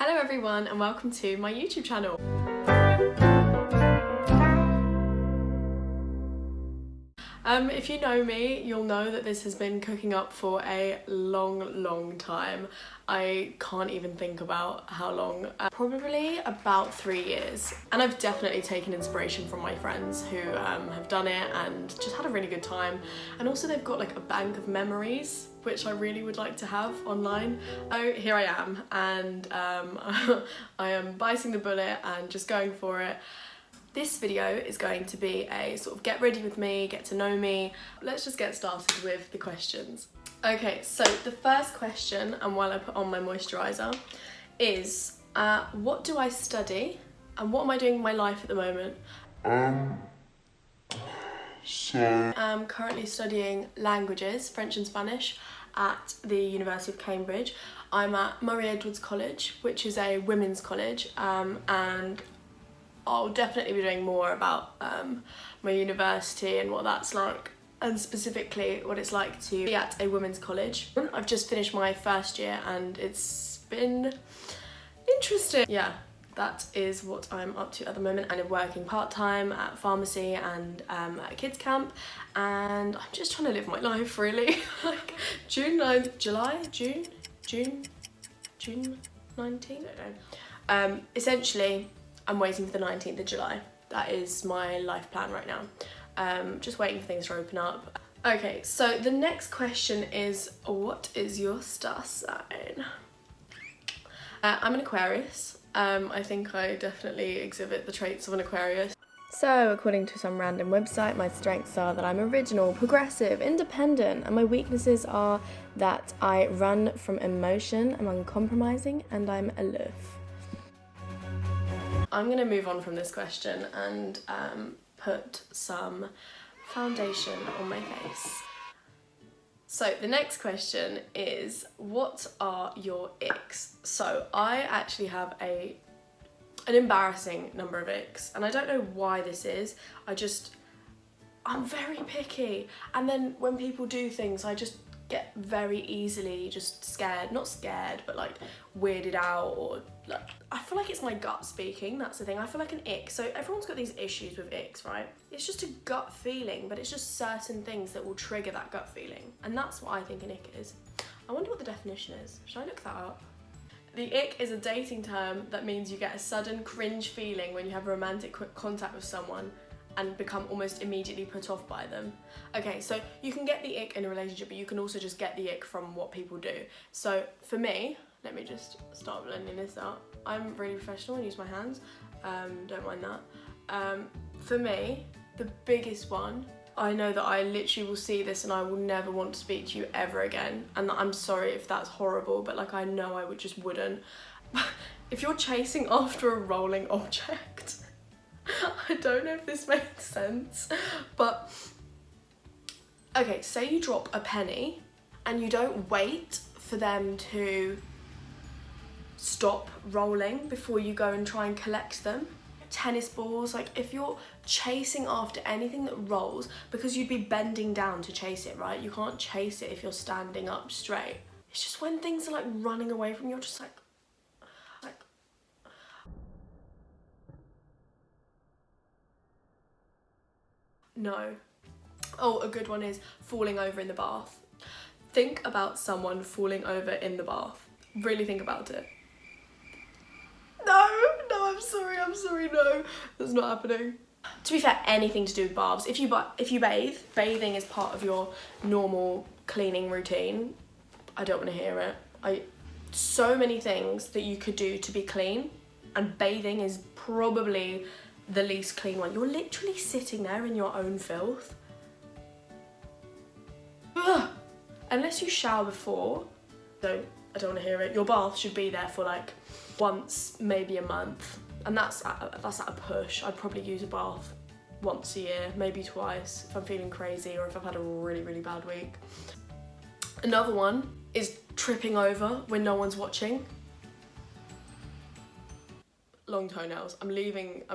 Hello everyone and welcome to my YouTube channel. If you know me, you'll know that this has been cooking up for a long time. I can't even think about how long, probably about 3 years. And I've definitely taken inspiration from my friends who have done it and just had a really good time. And also they've got like a bank of memories, which I really would like to have online. So here I am, and I am biting the bullet and just going for it. This video is going to be a sort of get ready with me, get to know me. Let's just get started with the questions. Okay, so the first question, and while I put on my moisturiser, is what do I study and what am I doing in my life at the moment? I'm currently studying languages, French and Spanish, at the University of Cambridge. I'm at Murray Edwards College, which is a women's college, and I'll definitely be doing more about my university and what that's like, and specifically what it's like to be at a women's college. I've just finished my first year and it's been interesting. Yeah, that is what I'm up to at the moment. I'm working part-time at pharmacy and at a kids camp, and I'm just trying to live my life really. Like June 19th, I don't know. Essentially, I'm waiting for the 19th of July. That is my life plan right now. Just waiting for things to open up. Okay, so the next question is, what is your star sign? I'm an Aquarius. I think I definitely exhibit the traits of an Aquarius. So, according to some random website, my strengths are that I'm original, progressive, independent, and my weaknesses are that I run from emotion, I'm uncompromising, and I'm aloof. I'm gonna move on from this question and put some foundation on my face. So the next question is, what are your icks? So I actually have an embarrassing number of icks, and I don't know why this is. I'm very picky, and then when people do things, I just get very easily just scared, not scared, but like weirded out, or like, I feel like it's my gut speaking, that's the thing. I feel like an ick, so everyone's got these issues with icks, right? It's just a gut feeling, but it's just certain things that will trigger that gut feeling, and that's what I think an ick is. I wonder what the definition is. Should I look that up? The ick is a dating term that means you get a sudden cringe feeling when you have romantic contact with someone and become almost immediately put off by them. Okay, so you can get the ick in a relationship, but you can also just get the ick from what people do. So for me, let me just start blending this out. I'm really professional and use my hands, don't mind that. For me, the biggest one, I know that I literally will see this and I will never want to speak to you ever again. And I'm sorry if that's horrible, but like I know I wouldn't. If you're chasing after a rolling object, I don't know if this makes sense, but okay, say you drop a penny and you don't wait for them to stop rolling before you go and try and collect them. Tennis balls, like if you're chasing after anything that rolls, because you'd be bending down to chase it, right? You can't chase it if you're standing up straight. It's just when things are like running away from you, you're just like no. Oh, a good one is falling over in the bath. Think about someone falling over in the bath. Really think about it. No, I'm sorry, no. That's not happening. To be fair, anything to do with baths. If you bathe, bathing is part of your normal cleaning routine. I don't want to hear it. So many things that you could do to be clean, and bathing is probably the least clean one. You're literally sitting there in your own filth. Ugh. Unless you shower before, I don't want to hear it. Your bath should be there for like once, maybe a month, and that's at a push. I'd probably use a bath once a year, maybe twice if I'm feeling crazy or if I've had a really bad week. Another one is tripping over when no one's watching. Long toenails. I'm leaving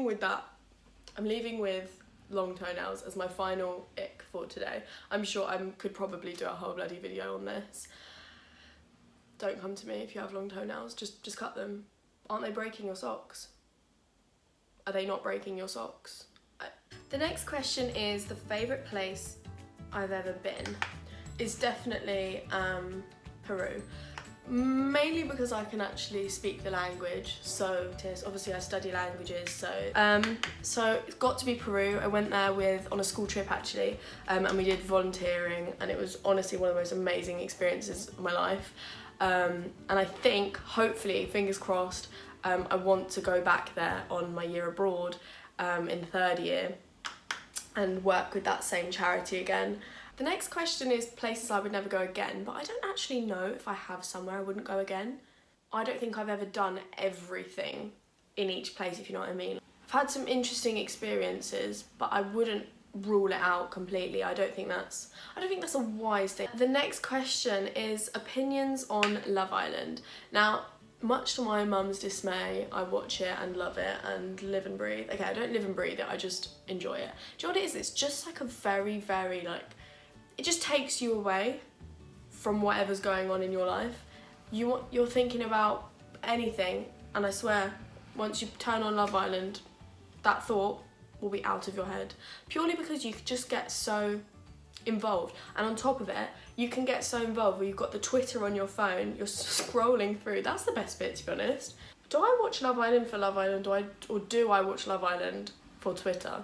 with that. I'm leaving with long toenails as my final ick for today. I'm sure I could probably do a whole bloody video on this. don't come to me if you have long toenails. Just cut them. Aren't they breaking your socks? Are they not breaking your socks? The next question is the favourite place I've ever been. Is definitely Peru. Mainly because I can actually speak the language, so obviously I study languages, so it's got to be Peru. I went there on a school trip actually, and we did volunteering, and it was honestly one of the most amazing experiences of my life. And I think, hopefully, fingers crossed, I want to go back there on my year abroad in third year and work with that same charity again. The next question is places I would never go again, but I don't actually know if I have somewhere I wouldn't go again. I don't think I've ever done everything in each place, if you know what I mean. I've had some interesting experiences, but I wouldn't rule it out completely. I don't think that's a wise thing. The next question is opinions on Love Island. Now, much to my mum's dismay, I watch it and love it and live and breathe. Okay, I don't live and breathe it, I just enjoy it. Do you know what it is? It's just like a very, very like, it just takes you away from whatever's going on in your life. You're thinking about anything, and I swear, once you turn on Love Island, that thought will be out of your head. Purely because you just get so involved. And on top of it, you can get so involved where you've got the Twitter on your phone, you're scrolling through. That's the best bit, to be honest. Do I watch Love Island for Love Island, or do I watch Love Island for Twitter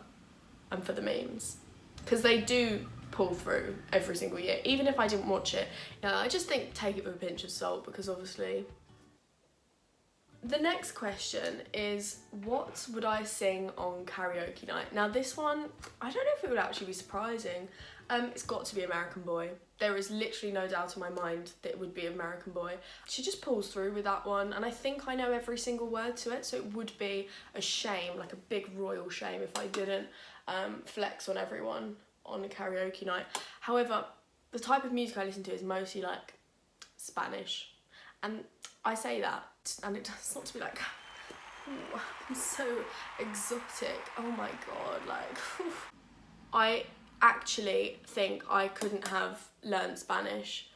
and for the memes? Because they do pull through every single year, even if I didn't watch it. No, I just think take it with a pinch of salt, because obviously. The next question is, what would I sing on karaoke night? Now this one, I don't know if it would actually be surprising. It's got to be American Boy. There is literally no doubt in my mind that it would be American Boy. She just pulls through with that one, and I think I know every single word to it, so it would be a shame, like a big royal shame, if I didn't flex on everyone on a karaoke night. However, the type of music I listen to is mostly like Spanish, and I say that, and it does not to be like, ooh, I'm so exotic, oh my god, like, I actually think I couldn't have learned Spanish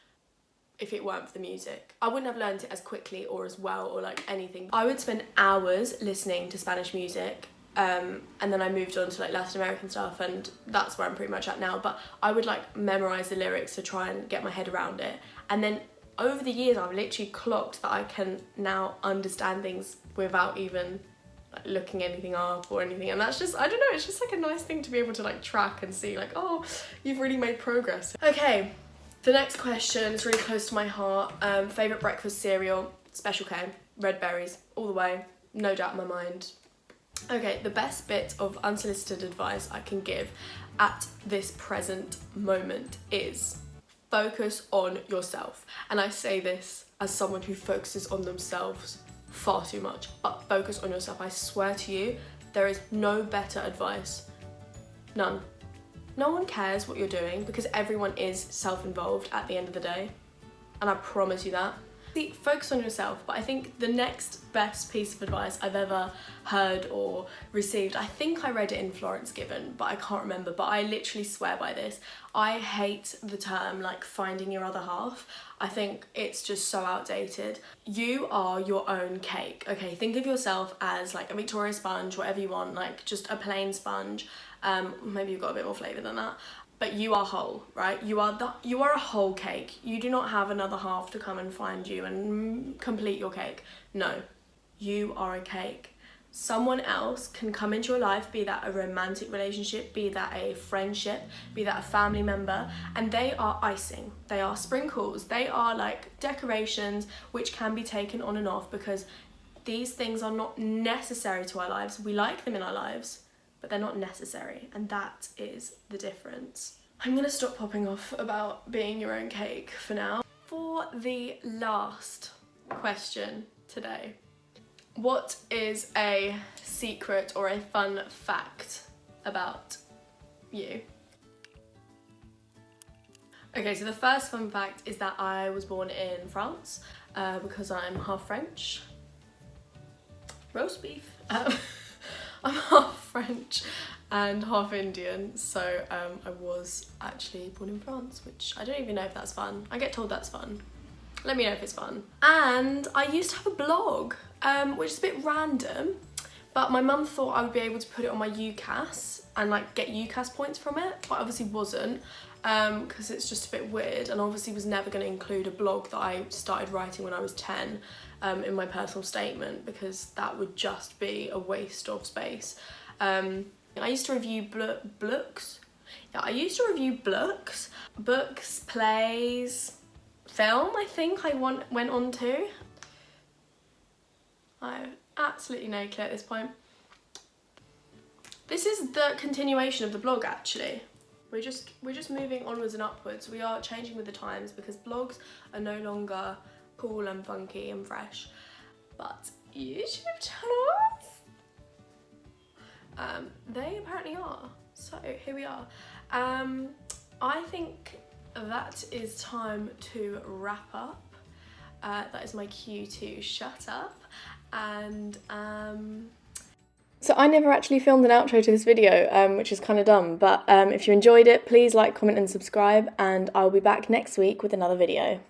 if it weren't for the music. I wouldn't have learned it as quickly or as well or like anything. I would spend hours listening to Spanish music, and then I moved on to like Latin American stuff, and that's where I'm pretty much at now, but I would like memorise the lyrics to try and get my head around it, and then over the years I've literally clocked that I can now understand things without even like looking anything up or anything, and that's just, I don't know, it's just like a nice thing to be able to like track and see like, oh, you've really made progress. Okay, the next question is really close to my heart. Favourite breakfast cereal, Special K, red berries, all the way, no doubt in my mind. Okay, the best bit of unsolicited advice I can give at this present moment is focus on yourself. And I say this as someone who focuses on themselves far too much, but focus on yourself. I swear to you, there is no better advice. None. No one cares what you're doing because everyone is self-involved at the end of the day. And I promise you that. See, focus on yourself, but I think the next best piece of advice I've ever heard or received, I think I read it in Florence Given, but I can't remember, but I literally swear by this. I hate the term like finding your other half. I think it's just so outdated. You are your own cake, okay? Think of yourself as like a Victoria sponge, whatever you want, like just a plain sponge. Maybe you've got a bit more flavour than that. But you are whole, right? You are a whole cake. You do not have another half to come and find you and complete your cake. No, you are a cake. Someone else can come into your life, be that a romantic relationship, be that a friendship, be that a family member, and they are icing. They are sprinkles. They are like decorations which can be taken on and off because these things are not necessary to our lives. We like them in our lives, but they're not necessary, and that is the difference. I'm gonna stop popping off about being your own cake for now. For the last question today, what is a secret or a fun fact about you? Okay, so the first fun fact is that I was born in France because I'm half French. Roast beef. I'm half French and half Indian, so I was actually born in France, which I don't even know if that's fun. I get told that's fun. Let me know if it's fun. And I used to have a blog, which is a bit random, but my mum thought I would be able to put it on my UCAS and like get UCAS points from it, but obviously wasn't, because it's just a bit weird, and obviously was never going to include a blog that I started writing when I was 10 in my personal statement, because that would just be a waste of space. I used to review books. Yeah, I used to review books, plays, film, I think I went on to. I have absolutely no clue at this point. This is the continuation of the blog, actually. We're just moving onwards and upwards. We are changing with the times because blogs are no longer cool and funky and fresh, but YouTube channels, they apparently are. So here we are. I think that is time to wrap up. That is my cue to shut up. And so I never actually filmed an outro to this video, which is kind of dumb, but if you enjoyed it, please like, comment and subscribe, and I'll be back next week with another video.